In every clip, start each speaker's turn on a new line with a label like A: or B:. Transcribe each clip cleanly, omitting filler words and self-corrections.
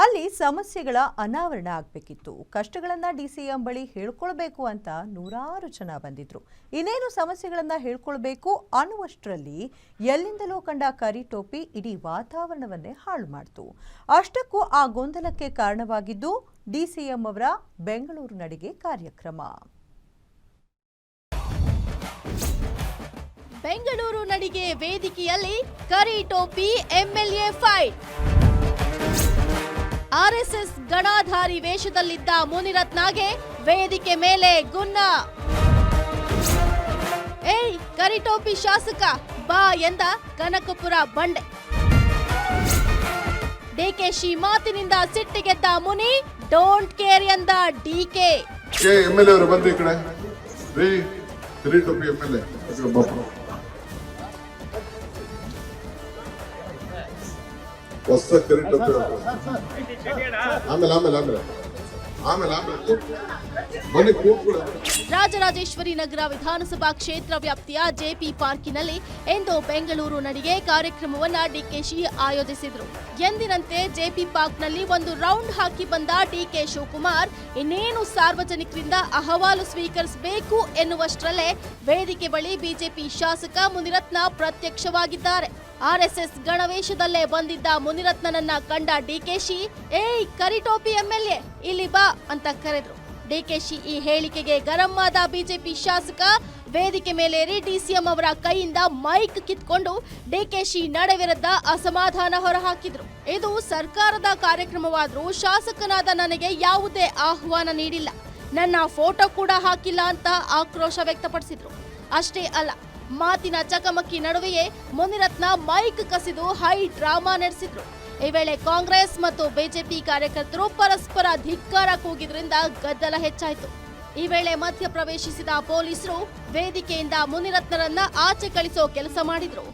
A: ಅಲ್ಲಿ ಸಮಸ್ಯೆಗಳ ಅನಾವರಣ ಆಗಬೇಕಿತ್ತು. ಕಷ್ಟಗಳನ್ನು ಡಿಸಿಎಂ ಬಳಿ ಹೇಳ್ಕೊಳ್ಬೇಕು ಅಂತ ನೂರಾರು ಜನ ಬಂದಿದ್ರು. ಇನ್ನೇನು ಸಮಸ್ಯೆಗಳನ್ನು ಹೇಳ್ಕೊಳ್ಬೇಕು ಅನ್ನುವಷ್ಟರಲ್ಲಿ ಎಲ್ಲಿಂದಲೋ ಕಂಡ ಕರಿ ಟೋಪಿ ಇಡೀ ವಾತಾವರಣವನ್ನೇ ಹಾಳು ಮಾಡಿತು. ಅಷ್ಟಕ್ಕೂ ಆ ಗೊಂದಲಕ್ಕೆ ಕಾರಣವಾಗಿದ್ದು ಡಿಸಿಎಂ ಅವರ ಬೆಂಗಳೂರು ನಡಿಗೆ ಕಾರ್ಯಕ್ರಮ.
B: ಬೆಂಗಳೂರು ನಡಿಗೆ ವೇದಿಕೆಯಲ್ಲಿ ಕರಿ ಟೋಪಿ ಎಂಎಲ್ಎ ಫೈಟ್. ಆರ್ಎಸ್ಎಸ್ ಗಣಾಧಾರಿ ವೇಷದಲ್ಲಿದ್ದ ಮುನಿರತ್ನಗೆ ವೇದಿಕೆ ಮೇಲೆ ಗುನ್ನ. ಏಯ್ ಕರಿಟೋಪಿ ಶಾಸಕ ಬಾ ಎಂದ ಕನಕಪುರ ಬಂಡೆ. ಡಿಕೆಶಿ ಮಾತಿನಿಂದ ಸಿಟ್ಟಿಗೆದ್ದ ಮುನಿ ಡೋಂಟ್ ಕೇರ್ ಎಂದ ಡಿಕೆ.
C: ಎಂಎಲ್ಎ ಅವರು ಬಂದು ಈ ಕಡೆ ಕರಿಟೋಪಿ ಎಂಎಲ್ಎ ಹೊಸ ಕರಿಟೋಪಿ ಆಮೇಲೆ
B: ರಾಜರಾಜೇಶ್ವರಿ ನಗರ ವಿಧಾನಸಭಾ ಕ್ಷೇತ್ರ ವ್ಯಾಪ್ತಿಯ ಜೆಪಿ ಪಾರ್ಕಿನಲ್ಲಿ ಇಂದು ಬೆಂಗಳೂರು ನಡಿಗೆ ಕಾರ್ಯಕ್ರಮವನ್ನ ಡಿಕೆಶಿ ಆಯೋಜಿಸಿದ್ರು. ಎಂದಿನಂತೆ ಜೆಪಿ ಪಾರ್ಕ್ನಲ್ಲಿ ಒಂದು ರೌಂಡ್ ಹಾಕಿ ಬಂದ ಡಿಕೆ ಶಿವಕುಮಾರ್ ಇನ್ನೇನು ಸಾರ್ವಜನಿಕರಿಂದ ಅಹವಾಲು ಸ್ವೀಕರಿಸಬೇಕು ಎನ್ನುವಷ್ಟರಲ್ಲೇ ವೇದಿಕೆ ಬಳಿ ಬಿಜೆಪಿ ಶಾಸಕ ಮುನಿರತ್ನ ಪ್ರತ್ಯಕ್ಷವಾಗಿದ್ದಾರೆ. ಆರ್ಎಸ್ಎಸ್ ಗಣವೇಶದಲ್ಲೇ ಬಂದಿದ್ದ ಮುನಿರತ್ನನನ್ನ ಕಂಡ ಡಿಕೆಶಿ ಏಯ್ ಕರಿಟೋಪಿ ಎಂಎಲ್ಎ ಇಲ್ಲಿ ಬಾ ಅಂತ ಕರೆದ್ರು. ಡಿಕೆಶಿ ಈ ಹೇಳಿಕೆಗೆ ಗರಂ ಆದ ಬಿಜೆಪಿ ಶಾಸಕ ವೇದಿಕೆ ಮೇಲೇರಿ ಡಿಸಿಎಂ ಅವರ ಕೈಯಿಂದ ಮೈಕ್ ಕಿತ್ಕೊಂಡು ಡಿಕೆಶಿ ನಡೆ ವಿರುದ್ಧ ಅಸಮಾಧಾನ ಹೊರಹಾಕಿದ್ರು. ಇದು ಸರ್ಕಾರದ ಕಾರ್ಯಕ್ರಮವಾದ್ರೂ ಶಾಸಕನಾದ ನನಗೆ ಯಾವುದೇ ಆಹ್ವಾನ ನೀಡಿಲ್ಲ, ನನ್ನ ಫೋಟೋ ಕೂಡ ಹಾಕಿಲ್ಲ ಅಂತ ಆಕ್ರೋಶ ವ್ಯಕ್ತಪಡಿಸಿದ್ರು. ಅಷ್ಟೇ ಅಲ್ಲ, ಮಾತಿನ ಚಕಮಕಿ ನಡುವೆಯೇ ಮುನಿರತ್ನ ಮೈಕ್ ಕಸಿದು ಹೈ ಡ್ರಾಮಾ ನಡೆಸಿದ್ರು. ಈ ವೇಳೆ ಕಾಂಗ್ರೆಸ್ ಮತ್ತು ಬಿಜೆಪಿ ಕಾರ್ಯಕರ್ತರು ಪರಸ್ಪರ ಧಿಕ್ಕಾರ ಕೂಗಿದ್ರಿಂದ ಗದ್ದಲ ಹೆಚ್ಚಾಯಿತು. ಈ ವೇಳೆ ಮಧ್ಯ ಪ್ರವೇಶಿಸಿದ ಪೊಲೀಸರು ವೇದಿಕೆಯಿಂದ ಮುನಿರತ್ನರನ್ನ ಆಚೆ ಕಳಿಸೋ ಕೆಲಸ ಮಾಡಿದ್ರು.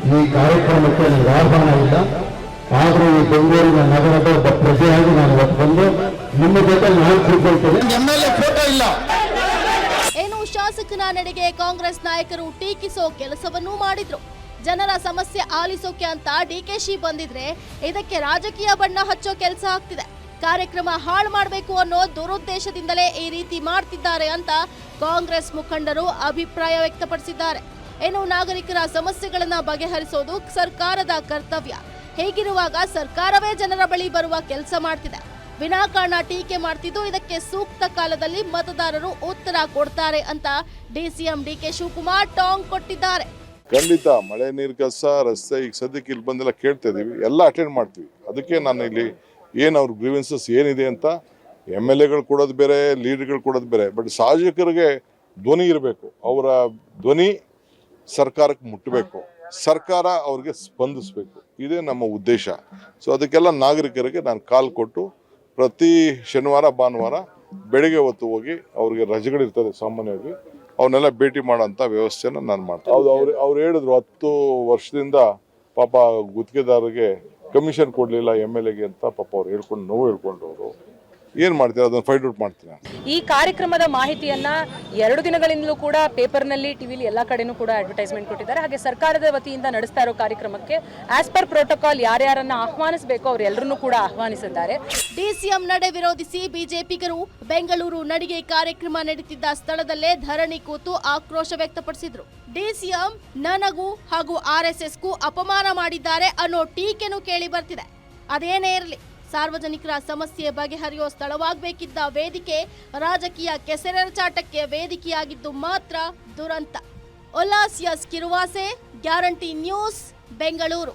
D: ಈ ಕಾರ್ಯಕ್ರಮಕ್ಕೆ ನನಗೆ ಆಹ್ವಾನ ಇಲ್ಲ, ಆದರೂ ಈ ಬೆಂಗಳೂರಿನ ನಗರದ ಒಬ್ಬ ಪ್ರಜೆಯಾಗಿ ನಾನು ಇವತ್ತು ಬಂದು ನಿಮ್ಮ ಜೊತೆ ನಾನು ಕೂತ್ಕೊಳ್ತೇನೆ. ಎಂಎಲ್ಎ ಫೋಟೋ ಇಲ್ಲ.
B: ಏನು ಶಾಸಕನ ನಡೆಗೆ ಕಾಂಗ್ರೆಸ್ ನಾಯಕರು ಟೀಕಿಸೋ ಕೆಲಸವನ್ನೂ ಮಾಡಿದ್ರು. ಜನರ ಸಮಸ್ಯೆ ಆಲಿಸೋಕೆ ಅಂತ ಡಿಕೆಶಿ ಬಂದಿದ್ರೆ ಇದಕ್ಕೆ ರಾಜಕೀಯ ಬಣ್ಣ ಹಚ್ಚೋ ಕೆಲಸ ಆಗ್ತಿದೆ. ಕಾರ್ಯಕ್ರಮ ಹಾಳು ಮಾಡಬೇಕು ಅನ್ನೋ ದುರುದ್ದೇಶದಿಂದಲೇ ಈ ರೀತಿ ಮಾಡ್ತಿದ್ದಾರೆ ಅಂತ ಕಾಂಗ್ರೆಸ್ ಮುಖಂಡರು ಅಭಿಪ್ರಾಯ ವ್ಯಕ್ತಪಡಿಸಿದ್ದಾರೆ. ಇನ್ನು ನಾಗರಿಕರ ಸಮಸ್ಯೆಗಳನ್ನ ಬಗೆಹರಿಸೋದು ಸರ್ಕಾರದ ಕರ್ತವ್ಯ. ಹೀಗಿರುವಾಗ ಸರ್ಕಾರವೇ ಜನರ ಬಳಿ ಬರುವ ಕೆಲಸ ಮಾಡ್ತಿದೆ. ವಿನಾಕಾರಣ ಟೀಕೆ ಮಾಡ್ತಿದ್ದು ಇದಕ್ಕೆ ಸೂಕ್ತ ಕಾಲದಲ್ಲಿ ಮತದಾರರು ಉತ್ತರ ಕೊಡ್ತಾರೆ ಅಂತ ಡಿಸಿಎಂ ಡಿಕೆ ಶಿವಕುಮಾರ್ ಟಾಂಗ್ ಕೊಟ್ಟಿದ್ದಾರೆ.
C: ಖಂಡಿತ ಮಳೆ ನೀರು ಕಸ ರಸ್ತೆ ಈಗ ಸದ್ಯಕ್ಕೆ ಇಲ್ಲಿ ಬಂದೆಲ್ಲ ಕೇಳ್ತಾ ಇದೀವಿ, ಎಲ್ಲ ಅಟೆಂಡ್ ಮಾಡ್ತೀವಿ. ಅದಕ್ಕೆ ನಾನು ಇಲ್ಲಿ ಏನು ಅವ್ರ ಗ್ರೀವೆನ್ಸಸ್ ಏನಿದೆ ಅಂತ ಎಂಎಲ್ಎಗಳು ಕೊಡೋದು ಬೇರೆ, ಲೀಡರ್ಗಳು ಕೊಡೋದು ಬೇರೆ. ಬಟ್ ಶಾಸಕರಿಗೆ ಧ್ವನಿ ಇರಬೇಕು, ಅವರ ಧ್ವನಿ ಸರ್ಕಾರಕ್ಕೆ ಮುಟ್ಟಬೇಕು, ಸರ್ಕಾರ ಅವ್ರಿಗೆ ಸ್ಪಂದಿಸಬೇಕು. ಇದೇ ನಮ್ಮ ಉದ್ದೇಶ. ಸೊ ಅದಕ್ಕೆಲ್ಲ ನಾಗರಿಕರಿಗೆ ನಾನು ಕಾಲ್ ಕೊಟ್ಟು ಪ್ರತಿ ಶನಿವಾರ ಭಾನುವಾರ ಬೆಳಿಗ್ಗೆ ಹೊತ್ತು ಹೋಗಿ ಅವ್ರಿಗೆ ರಜೆಗಳಿರ್ತದೆ ಸಾಮಾನ್ಯವಾಗಿ, ಅವನ್ನೆಲ್ಲ ಭೇಟಿ ಮಾಡೋಂಥ ವ್ಯವಸ್ಥೆನ ನಾನು ಮಾಡ್ತೀನಿ. ಹೌದು, ಅವ್ರು ಹೇಳಿದ್ರು 10 ವರ್ಷದಿಂದ ಪಾಪ ಗುತ್ತಿಗೆದಾರರಿಗೆ ಕಮಿಷನ್ ಕೊಡಲಿಲ್ಲ ಎಂಎಲ್ಎಗೆ ಅಂತ ಪಾಪ ಅವ್ರು ಹೇಳ್ಕೊಂಡು ನೋವು ಹೇಳ್ಕೊಂಡವರು. ಏನು ಮಾಡ್ತೀರಾ ಅದನ್ನು ಫೈಂಡ್ ಔಟ್ ಮಾಡ್ತೀರಾ.
E: ಈ ಕಾರ್ಯಕ್ರಮದ ಮಾಹಿತಿಯನ್ನ 2 ದಿನಗಳಿಂದಲೂ ಕೂಡ ಪೇಪರ್ನಲ್ಲಿ, ಟಿವಿಲಿ ಎಲ್ಲ ಕಡೆನೂ ಕೂಡ ಅಡ್ವರ್ಟೈಸ್ಮೆಂಟ್ ಕೊಟ್ಟಿದ್ದಾರೆ. ಹಾಗೆ ಸರ್ಕಾರದ ವತಿಯಿಂದ ನಡೆಸ್ತಾ ಇರೋ ಕಾರ್ಯಕ್ರಮಕ್ಕೆ ಆಸ್ ಪರ್ ಪ್ರೋಟೋಕಾಲ್ ಯಾರ್ಯಾರನ್ನ ಆಹ್ವಾನಿಸಬೇಕು ಅವರೆಲ್ಲರನ್ನೂ ಕೂಡ ಆಹ್ವಾನಿಸಿದ್ದಾರೆ.
B: ಡಿಸಿಎಂ ನಡೆ ವಿರೋಧಿಸಿ ಬಿಜೆಪಿಗರು ಬೆಂಗಳೂರು ನಡಿಗೆ ಕಾರ್ಯಕ್ರಮ ನಡೀತಿದ್ದ ಸ್ಥಳದಲ್ಲೇ ಧರಣಿ ಕೂತು ಆಕ್ರೋಶ ವ್ಯಕ್ತಪಡಿಸಿದ್ರು. ಡಿಸಿಎಂ ನನಗೂ ಹಾಗೂ ಆರ್ಎಸ್ಎಸ್ಗೂ ಅಪಮಾನ ಮಾಡಿದ್ದಾರೆ ಅನ್ನೋ ಟೀಕೆನೂ ಕೇಳಿ ಬರ್ತಿದೆ. ಅದೇನೇ ಇರಲಿ, ಸಾರ್ವಜನಿಕರ ಸಮಸ್ಯೆ ಬಗೆಹರಿಯೋ ಸ್ಥಳವಾಗಬೇಕಿದ್ದ ವೇದಿಕೆ ರಾಜಕೀಯ ಕೆಸರೆರಚಾಟಕ್ಕೆ ವೇದಿಕೆಯಾಗಿದ್ದು ಮಾತ್ರ ದುರಂತ. ಒಲಾಸಿಯಸ್ ಕಿರುವಾಸೆ, ಗ್ಯಾರಂಟಿ ನ್ಯೂಸ್, ಬೆಂಗಳೂರು.